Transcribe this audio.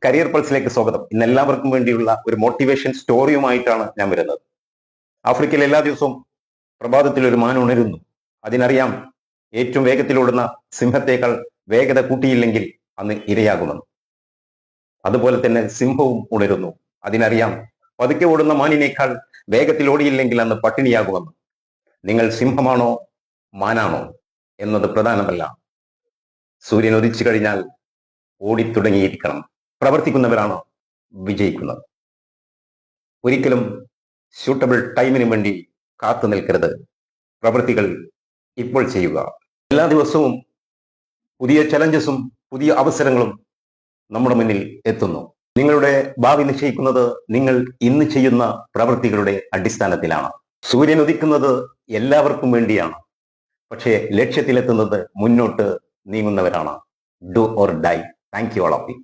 Career പൾസിലേക്ക് സ്വാഗതം. ഇന്ന് എല്ലാവർക്കും വേണ്ടിയുള്ള ഒരു മോട്ടിവേഷൻ സ്റ്റോറിയുമായിട്ടാണ് ഞാൻ വരുന്നത്. ആഫ്രിക്കയിൽ എല്ലാ ദിവസവും പ്രഭാതത്തിൽ ഒരു മാൻ ഉണരുന്നു. അതിനറിയാം ഏറ്റവും വേഗത്തിലോടുന്ന സിംഹത്തേക്കാൾ വേഗത കൂട്ടിയില്ലെങ്കിൽ അന്ന് ഇരയാകുമെന്ന്. അതുപോലെ തന്നെ സിംഹവും ഉണരുന്നു. അതിനറിയാം പതുക്കെ ഓടുന്ന മാനിനേക്കാൾ വേഗത്തിൽ ഓടിയില്ലെങ്കിൽ അന്ന് പട്ടിണിയാകുമെന്ന്. നിങ്ങൾ സിംഹമാണോ മാനാണോ എന്നത് പ്രധാനമല്ല. സൂര്യൻ ഉദിച്ചു കഴിഞ്ഞാൽ ഓടിത്തുടങ്ങിയിരിക്കണം. പ്രവർത്തിക്കുന്നവരാണ് വിജയിക്കുന്നത്. ഒരിക്കലും സ്യൂട്ടബിൾ ടൈമിന് വേണ്ടി കാത്തു നിൽക്കരുത്. പ്രവൃത്തികൾ ഇപ്പോൾ ചെയ്യുക. എല്ലാ ദിവസവും പുതിയ ചലഞ്ചസും പുതിയ അവസരങ്ങളും നമ്മുടെ മുന്നിൽ എത്തുന്നു. നിങ്ങളുടെ ഭാവി നിശ്ചയിക്കുന്നത് നിങ്ങൾ ഇന്ന് ചെയ്യുന്ന പ്രവൃത്തികളുടെ അടിസ്ഥാനത്തിലാണ്. സൂര്യൻ ഉദിക്കുന്നത് എല്ലാവർക്കും വേണ്ടിയാണ്. പക്ഷേ ലക്ഷ്യത്തിലെത്തുന്നത് മുന്നോട്ട് നീങ്ങുന്നവരാണ്. Do or die. Thank you all of U.